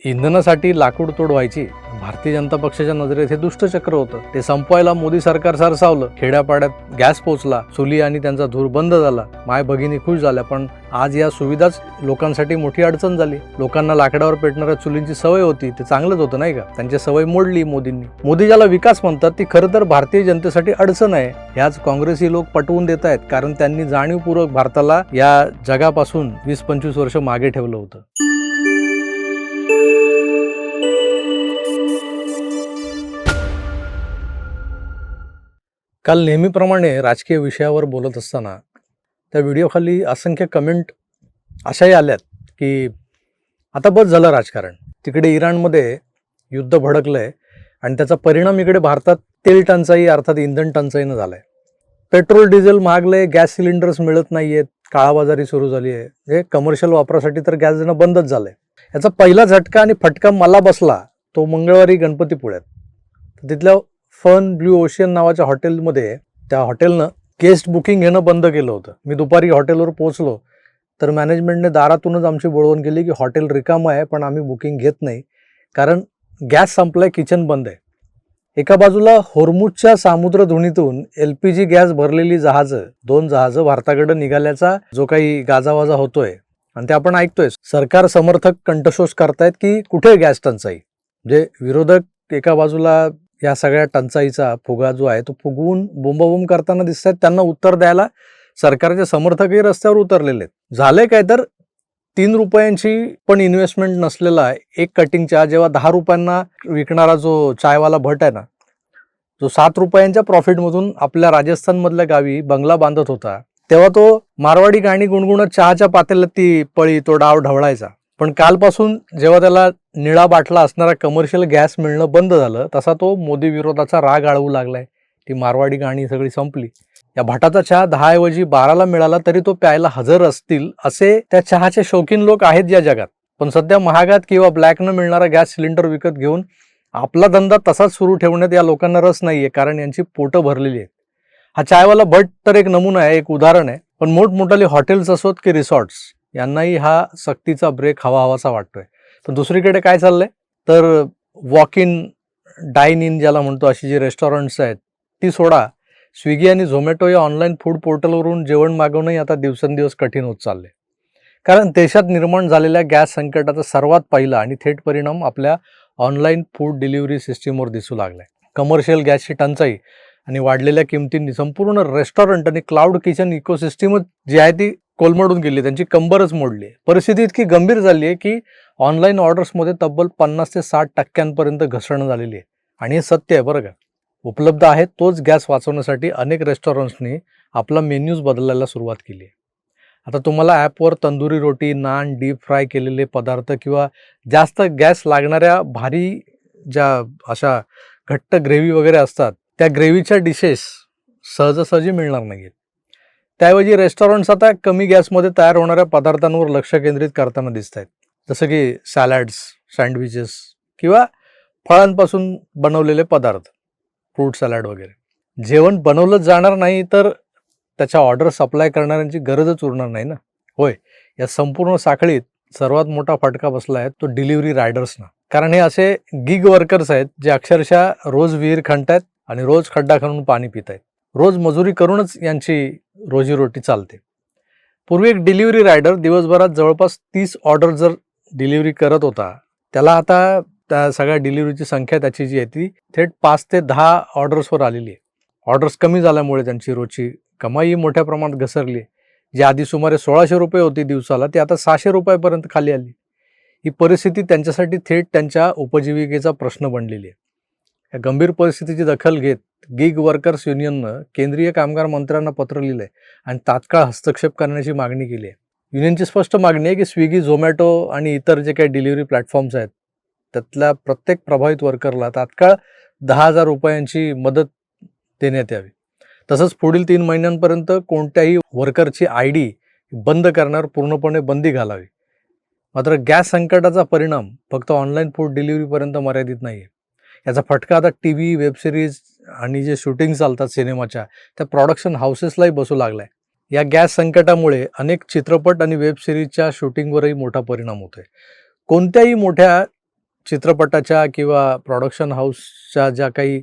इंधनासाठी लाकूड तोड व्हायची. भारतीय जनता पक्षाच्या नजरेत हे दुष्टचक्र होतं. ते संपवायला मोदी सरकार सरसावलं. खेड्यापाड्यात गॅस पोचला, चुली आणि त्यांचा धूर बंद झाला. माय भगिनी खुश झाल्या. पण आज या सुविधाच लोकांसाठी मोठी अडचण झाली. लोकांना लाकडावर पेटणाऱ्या चुलींची सवय होती, ते चांगलंच होतं नाही का? त्यांची सवय मोडली मोदींनी. मोदी ज्याला विकास म्हणतात ती खरं तर भारतीय जनतेसाठी अडचण आहे. ह्याच काँग्रेसी लोक पटवून देत आहेत, कारण त्यांनी जाणीवपूर्वक भारताला या जगापासून 20-25 वर्ष मागे ठेवलं होतं. काल नेहमीप्रमाणे राजकीय विषयावर बोलत असताना त्या व्हिडिओखाली असंख्य कमेंट अशाही आल्यात की आता बस झालं राजकारण. तिकडे इराणमध्ये युद्ध भडकलंय आणि त्याचा परिणाम इकडे भारतात तेल टंचाई अर्थात इंधन टंचाईनं झालाय. पेट्रोल डिझेल महागलंय, गॅस सिलेंडर्स मिळत नाहीयेत, काळाबाजारी सुरू झाली आहे. हे कमर्शियल वापरासाठी तर गॅस देणं बंदच झालंय. याचा पहिला झटका आणि फटका मला बसला तो मंगळवारी गणपतीपुळ्यात. तिथल्या फन ब्ल्यू ओशियन नावाच्या हॉटेलमध्ये त्या हॉटेलनं गेस्ट बुकिंग घेणं बंद केलं होतं. मी दुपारी हॉटेलवर पोहोचलो तर मॅनेजमेंटने दारातूनच आमची बोलवण केली की हॉटेल रिकामं आहे पण आम्ही बुकिंग घेत नाही, कारण गॅस संपलाय, किचन बंद आहे. एका बाजूला होर्मुझच्या सामुद्रधुनीतून LPG गॅस भरलेली दोन जहाजं भारताकडे निघाल्याचा जो काही गाजावाजा होतोय आणि ते आपण ऐकतोय. सरकार समर्थक कंठशोष करतायत की कुठे गॅस टंचाई. म्हणजे विरोधक एका बाजूला या सगळ्या टंचाईचा फुगा जो आहे तो फुगवून बोंबाबोंब करताना दिसतात. त्यांना उत्तर द्यायला सरकारचे समर्थकही रस्त्यावर उतरलेले आहेत. झालंय काय तर 3 रुपयांची पण इन्व्हेस्टमेंट नसलेला एक कटिंग चहा जेव्हा 10 रुपयांना विकणारा जो चायवाला भट आहे ना, जो 7 रुपयांच्या प्रॉफिटमधून आपल्या राजस्थानमधल्या गावी बंगला बांधत होता, तेव्हा तो मारवाडी गाणी गुणगुणत चहाच्या पातेल्यात ती पळी तो डाव ढवळायचा. पण कालपासून जेव्हा त्याला निळा बाटला असणारा कमर्शियल गॅस मिळणं बंद झालं, तसा तो मोदी विरोधाचा राग आळवू लागलाय. ती मारवाडी गाणी सगळी संपली. या भाटाचा चहा 10 ऐवजी 12ला मिळाला तरी तो प्यायला हजर असतील असे त्या चहाचे शौकीन लोक आहेत या जगात. पण सध्या महागात किंवा ब्लॅकनं मिळणारा गॅस सिलेंडर विकत घेऊन आपला धंदा तसाच सुरू ठेवण्यात या लोकांना रस नाहीये, कारण यांची पोटं भरलेली आहेत. हा चायवाला भट तर एक नमुना आहे, एक उदाहरण आहे. पण मोठमोठाले हॉटेल्स असोत की रिसॉर्ट्स, यांनाही हा सक्तीचा ब्रेक हवासा वाटतोय. पण दुसरीकडे काय चाललंय तर वॉक इन, डाईन इन ज्याला म्हणतो अशी जी रेस्टॉरंट्स आहेत ती सोडा, स्विगी आणि झोमॅटो या ऑनलाईन फूड पोर्टलवरून जेवण मागवणंही आता दिवसेंदिवस कठीण होत चाललंय. कारण देशात निर्माण झालेल्या गॅस संकटाचा सर्वात पहिला आणि थेट परिणाम आपल्या ऑनलाईन फूड डिलिव्हरी सिस्टीमवर दिसू लागलाय. कमर्शियल गॅसची टंचाई आणि वाढलेल्या किमतींनी संपूर्ण रेस्टॉरंट आणि क्लाउड किचन इकोसिस्टीमच जी आहे ती कोलमडून गेली, त्यांची कंबरच मोडली. परिस्थिती इतकी गंभीर झाली आहे की ऑनलाईन ऑर्डर्समध्ये तब्बल 50 ते 60% घसरण झालेली आहे. आणि हे सत्य आहे बरं का. उपलब्ध आहे तोच गॅस वाचवण्यासाठी अनेक रेस्टॉरंट्सनी आपला मेन्यूज बदलायला सुरुवात केली आहे. आता तुम्हाला ॲपवर तंदुरी रोटी, नान, डीप फ्राय केलेले पदार्थ किंवा जास्त गॅस लागणाऱ्या भारी ज्या अशा घट्ट ग्रेव्ही वगैरे असतात, त्या ग्रेव्हीच्या डिशेस सहजासहजी मिळणार नाहीत. त्याऐवजी रेस्टॉरंट्स आता कमी गॅसमध्ये तयार होणाऱ्या पदार्थांवर लक्ष केंद्रित करताना दिसत आहेत. जसं की सॅलड्स, सँडविचेस किंवा फळांपासून बनवलेले पदार्थ, फ्रूट सॅलड वगैरे. जेवण बनवलं जाणार नाही तर त्याच्या ऑर्डर सप्लाय करणाऱ्यांची गरजच उरणार नाही ना. होय, या संपूर्ण साखळीत सर्वात मोठा फटका बसला आहे तो डिलिव्हरी रायडर्सना. कारण हे असे गिग वर्कर्स आहेत जे अक्षरशः रोज विहीर खणतायत आणि रोज खड्डा खणून पाणी पित आहेत. रोज मजुरी करूनच यांची रोजीरोटी चालते. पूर्वी एक डिलिव्हरी रायडर दिवसभरात जवळपास 30 ऑर्डर जर डिलिव्हरी करत होता, त्याला आता त्या सगळ्या डिलिव्हरीची संख्या त्याची जी आहे ती थेट 5 ते 10 ऑर्डर्सवर आलेली आहे. ऑर्डर्स कमी झाल्यामुळे त्यांची रोजची कमाई मोठ्या प्रमाणात घसरली. जी आधी सुमारे 1600 रुपये होती दिवसाला, ती आता 600 रुपयापर्यंत खाली आली. ही परिस्थिती त्यांच्यासाठी थेट त्यांच्या उपजीविकेचा प्रश्न बनलेली आहे. या गंभीर परिस्थितीची दखल घेत गिग वर्कर्स युनियननं केंद्रीय कामगार मंत्र्यांना पत्र लिहिलंय आणि तात्काळ हस्तक्षेप करण्याची मागणी केली आहे. युनियनची स्पष्ट मागणी आहे की स्विगी, झोमॅटो आणि इतर जे काही डिलिव्हरी प्लॅटफॉर्म्स आहेत त्यातल्या प्रत्येक प्रभावित वर्करला तात्काळ 10,000 रुपयांची मदत देण्यात यावी. तसंच पुढील 3 महिन्यांपर्यंत कोणत्याही वर्करची ID बंद करण्यावर पूर्णपणे बंदी घालावी. मात्र गॅस संकटाचा परिणाम फक्त ऑनलाईन फूड डिलिव्हरीपर्यंत मर्यादित नाही आहे. याचा फटका आता TV, वेबसिरीज आणि जे शूटिंग चालतात सिनेमाच्या त्या प्रोडक्शन हाऊसेसलाही बसू लागलाय. या गॅस संकटामुळे अनेक चित्रपट आणि वेब सिरीजच्या शूटिंगवरही मोठा परिणाम होतोय. कोणत्याही मोठ्या चित्रपटाच्या किंवा प्रोडक्शन हाऊसच्या ज्या काही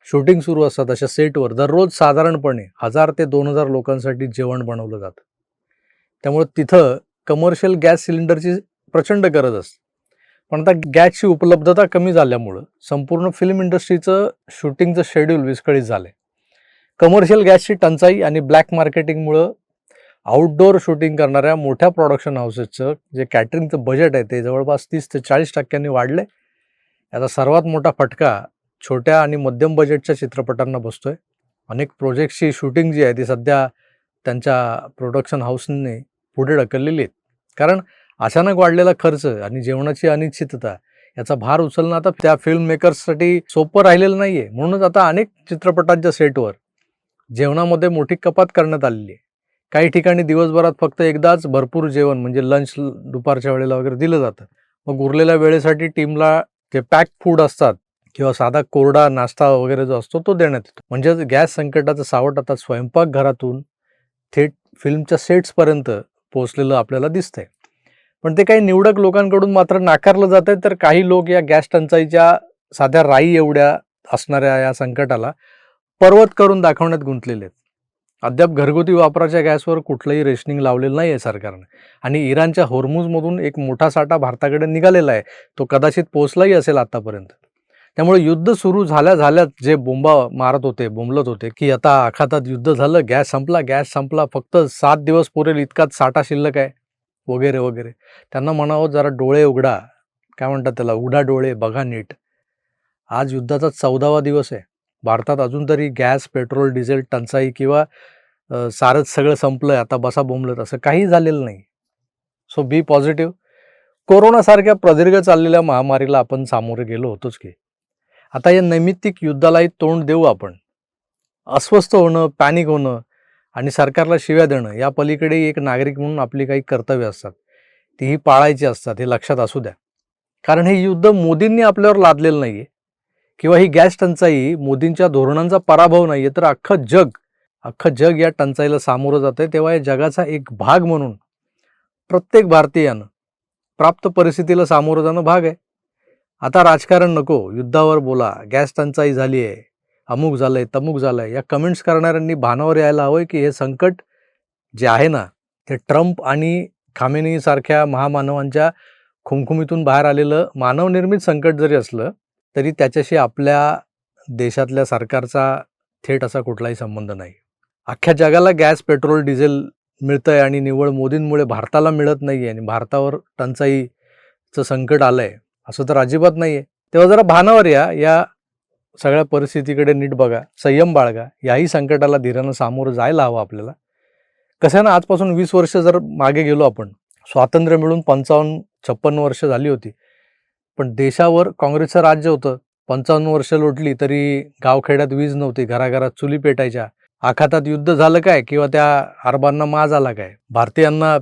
शूटिंग सुरू असतात अशा सेटवर दररोज साधारणपणे 1000 ते 2000 लोकांसाठी जेवण बनवलं जातं. त्यामुळे तिथं कमर्शियल गॅस सिलेंडरची प्रचंड गरज असते. पण आता गॅसची उपलब्धता कमी झाल्यामुळं संपूर्ण फिल्म इंडस्ट्रीचं शूटिंगचं शेड्यूल विस्कळीत झालं. कमर्शियल गॅसची टंचाई आणि ब्लॅक मार्केटिंगमुळं आउटडोअर शूटिंग करणाऱ्या मोठ्या प्रोडक्शन हाऊसेसचं जे कॅटरिंगचं बजेट आहे ते जवळपास 30 ते 40% वाढले. याचा सर्वात मोठा फटका छोट्या आणि मध्यम बजेटच्या चित्रपटांना बसतोय. अनेक प्रोजेक्ट्सची शूटिंग जी आहे ती सध्या त्यांच्या प्रोडक्शन हाऊसने पुढे ढकललेली आहेत. कारण अचानक वाढलेला खर्च आणि जेवणाची अनिश्चितता याचा भार उचलणं आता त्या फिल्म मेकर्ससाठी सोपं राहिलेलं नाही आहे. म्हणूनच आता अनेक चित्रपटांच्या सेटवर जेवणामध्ये मोठी कपात करण्यात आलेली आहे. काही ठिकाणी दिवसभरात फक्त एकदाच भरपूर जेवण म्हणजे लंच दुपारच्या वेळेला वगैरे दिलं जातं. मग उरलेल्या वेळेसाठी टीमला जे पॅक फूड असतात किंवा साधा कोरडा नाश्ता वगैरे जो असतो तो देण्यात येतो. म्हणजे गॅस संकटाचं सावट आता स्वयंपाकघरातून थेट फिल्मच्या सेट्सपर्यंत पोहोचलेलं आपल्याला दिसतंय. पण ते काही निवडक लोकांकडून मात्र नाकारलं जातंय. तर काही लोक या गॅस टंचाईच्या साध्या राई एवढ्या असणाऱ्या या संकटाला पर्वत करून दाखवण्यात गुंतलेले आहेत. अद्याप घरगुती वापराच्या गॅसवर कुठलंही रेशनिंग लावलेलं नाही आहे सरकारने. आणि इराणच्या होर्मुझमधून एक मोठा साठा भारताकडे निघालेला आहे. तो कदाचित पोहोचलाही असेल आतापर्यंत. त्यामुळे युद्ध सुरू झाल्याच जे बोंबलत होते की आता आखातात युद्ध झालं, गॅस संपला, फक्त 7 दिवस पुरेल इतकाच साठा शिल्लक आहे वगैरे वगैरे. त्यांना म्हणावं जरा डोळे उघडा, काय म्हणतात त्याला, उघडा डोळे बघा नीट. आज युद्धाचा 14वा दिवस आहे. भारतात अजून तरी गॅस, पेट्रोल, डिझेल टंचाई किंवा सारंच सगळं संपलंय आता बसा बोंबलत असं काही झालेलं नाही. सो बी पॉझिटिव्ह. कोरोनासारख्या प्रदीर्घ चाललेल्या महामारीला आपण सामोरे गेलो होतोच की. आता या नैमित्तिक युद्धालाही तोंड देऊ आपण. अस्वस्थ होणं, पॅनिक होणं आणि सरकारला शिव्या देणं या पलीकडे एक नागरिक म्हणून आपली काही कर्तव्य असतात, तीही पाळायची असतात, हे लक्षात असू द्या. कारण हे युद्ध मोदींनी आपल्यावर लादलेलं नाहीये किंवा ही गॅस टंचाई मोदींच्या धोरणांचा पराभव नाहीये, तर अख्खं जग या टंचाईला सामोरं जातंय. तेव्हा या जगाचा एक भाग म्हणून प्रत्येक भारतीयानं प्राप्त परिस्थितीला सामोरं जाणं भाग आहे. आता राजकारण नको, युद्धावर बोला, गॅस टंचाई झाली आहे, अमुक झालंय, तमुक झालंय, या कमेंट्स करणाऱ्यांनी भानावर यायला हवंय की हे संकट जे आहे ना ते ट्रम्प आणि खामेनी सारख्या महामानवांच्या खुमखुमीतून बाहेर आलेलं मानवनिर्मित संकट जरी असलं तरी त्याच्याशी आपल्या देशातल्या सरकारचा थेट असा कुठलाही संबंध नाही. अख्ख्या जगाला गॅस, पेट्रोल, डिझेल मिळतंय आणि निव्वळ मोदींमुळे भारताला मिळत नाहीये आणि भारतावर टंचाईचं संकट आलंय असं तर अजिबात नाहीये. तेव्हा जरा भानावर या सगळ्या परिस्थितीकडे नीट बघा, संयम बाळगा. याही संकटाला धीरानं सामोरं जायला हवं आपल्याला. कसं ना, आजपासून 20 वर्ष जर मागे गेलो आपण, स्वातंत्र्य मिळून 55-56 वर्ष झाली होती, पण देशावर काँग्रेसचं राज्य होतं. 55 वर्ष लोटली तरी गावखेड्यात वीज नव्हती, घराघरात चुली पेटायच्या. आखातात युद्ध झालं काय किंवा त्या अरबांना माज आला काय, भारतीयांना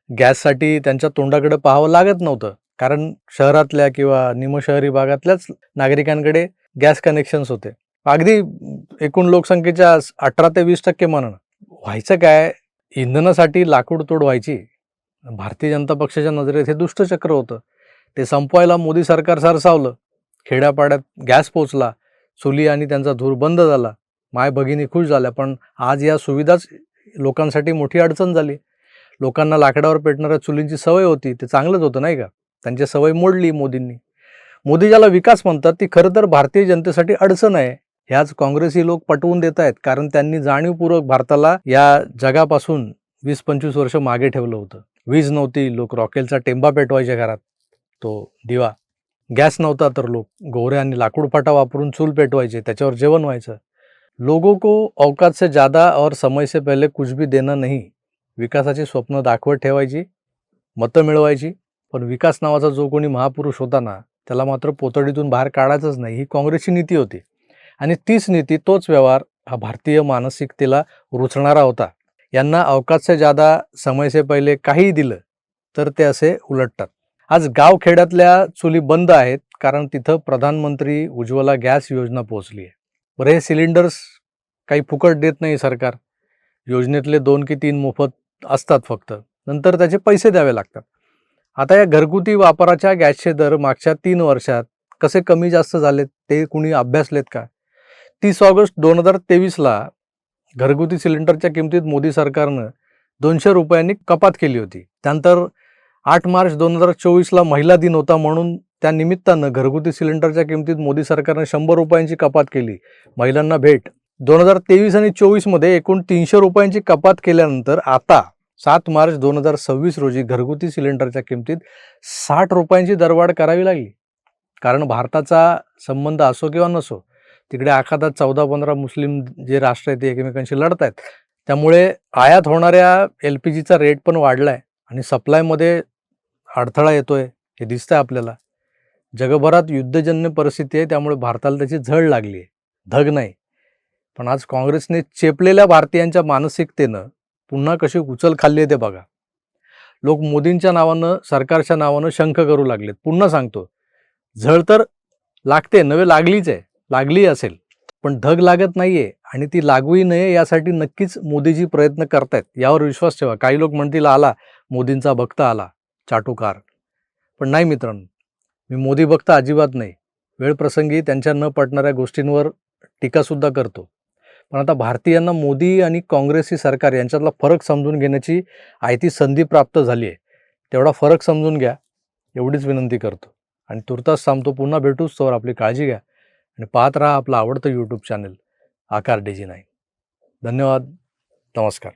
गॅससाठी त्यांच्या तोंडाकडे पाहावं लागत नव्हतं. कारण शहरातल्या किंवा निमशहरी भागातल्याच नागरिकांकडे गॅस कनेक्शन्स होते. अगदी एकूण लोकसंख्येच्या 18 ते 20% म्हणा. व्हायचं काय, इंधनासाठी लाकूड तोड व्हायची. भारतीय जनता पक्षाच्या नजरेत हे दुष्टचक्र होतं. ते संपवायला मोदी सरकार सरसावलं. खेड्यापाड्यात गॅस पोचला, चुली आणि त्यांचा धूर बंद झाला, माय भगिनी खुश झाल्या. पण आज या सुविधाच लोकांसाठी मोठी अडचण झाली. लोकांना लाकडावर पेटणाऱ्या चुलींची सवय होती, ते चांगलंच होतं नाही का. त्यांची सवय मोडली मोदींनी. मोदी ज्याला विकास म्हणतात ती खरं तर भारतीय जनतेसाठी अडचण आहे. ह्याच काँग्रेसी लोक पटवून देत आहेत, कारण त्यांनी जाणीवपूर्वक भारताला या जगापासून 20-25 वर्ष मागे ठेवलं होतं. वीज नव्हती, लोक रॉकेलचा टेंबा पेटवायचे घरात, तो दिवा. गॅस नव्हता तर लोक गोवरे आणि लाकूड फाटा वापरून चूल पेटवायचे, त्याच्यावर जेवण व्हायचं. लोगों को औकात से ज़्यादा और समय से पहले कुछ भी देना नहीं. विकासाची स्वप्न दाखवत ठेवायची, मतं मिळवायची, पण विकास नावाचा जो कोणी महापुरुष होता ना त्याला मात्र पोतडीतून बाहेर काढायचंच नाही, ही काँग्रेसची नीती होती. आणि तीच नीती, तोच व्यवहार हा भारतीय मानसिकतेला रुचणारा होता. यांना औकात से ज़्यादा, समय से पहिले काहीही दिलं तर ते असे उलटतात. आज गावखेड्यातल्या चुली बंद आहेत कारण तिथं प्रधानमंत्री उज्ज्वला गॅस योजना पोहोचली आहे. बरं, हे सिलेंडर्स काही फुकट देत नाही सरकार. योजनेतले 2 की 3 मोफत असतात फक्त, नंतर त्याचे पैसे द्यावे लागतात. आता या घरगुती वापराच्या गॅसचे दर मागच्या 3 वर्षात कसे कमी जास्त झालेत ते कुणी अभ्यासलेत का? 30 ऑगस्ट 2023ला घरगुती सिलेंडरच्या किमतीत मोदी सरकारनं 200 रुपयांनी कपात केली होती. त्यानंतर 8 मार्च 2024ला महिला दिन होता म्हणून त्या निमित्तानं घरगुती सिलेंडरच्या किमतीत मोदी सरकारनं 100 रुपयांची कपात केली. महिलांना भेट. 2023 आणि 24मध्ये एकूण 300 रुपयांची कपात केल्यानंतर आता 7 मार्च 2026 रोजी घरगुती सिलेंडरच्या किमतीत 60 रुपयांची दरवाढ करावी लागली. कारण भारताचा संबंध असो किंवा नसो, तिकडे आखातात 14-15 मुस्लिम जे राष्ट्र आहेत ते एकमेकांशी लढत आहेत. त्यामुळे आयात होणाऱ्या LPGचा रेट पण वाढला आहे आणि सप्लायमध्ये अडथळा येतोय हे दिसतंय आपल्याला. जगभरात युद्धजन्य परिस्थिती आहे, त्यामुळे भारताला त्याची झळ लागली आहे, धग नाही. पण आज काँग्रेसने चेपलेल्या भारतीयांच्या मानसिकतेनं पुन्हा कशी उचल खाल्ली आहे ते बघा. लोक मोदींच्या नावानं, सरकारच्या नावानं शंख करू लागलेत. पुन्हा सांगतो, झळ तर लागते, नवे लागलीच आहे, लागली असेल, पण धग लागत नाहीये आणि ती लागूही नये यासाठी नक्कीच मोदीजी प्रयत्न करतायत. यावर विश्वास ठेवा. काही लोक म्हणतील आला मोदींचा भक्त आला चाटुकार, पण नाही मित्रांनो, मी मोदी भक्त अजिबात नाही. वेळप्रसंगी त्यांच्या न पटणाऱ्या गोष्टींवर टीकासुद्धा करतो. पण आता भारतीयांना मोदी आणि काँग्रेसी सरकार यांच्यातला फरक समजून घेण्याची आयती संधी प्राप्त झाली आहे. तेवढा फरक समजून घ्या एवढीच विनंती करतो आणि तुर्तास थांबतो. पुन्हा भेटूच, तोवर आपली काळजी घ्या आणि पाहत राहा आपलं आवडतं यूट्यूब चॅनल आकार DG9. धन्यवाद. नमस्कार.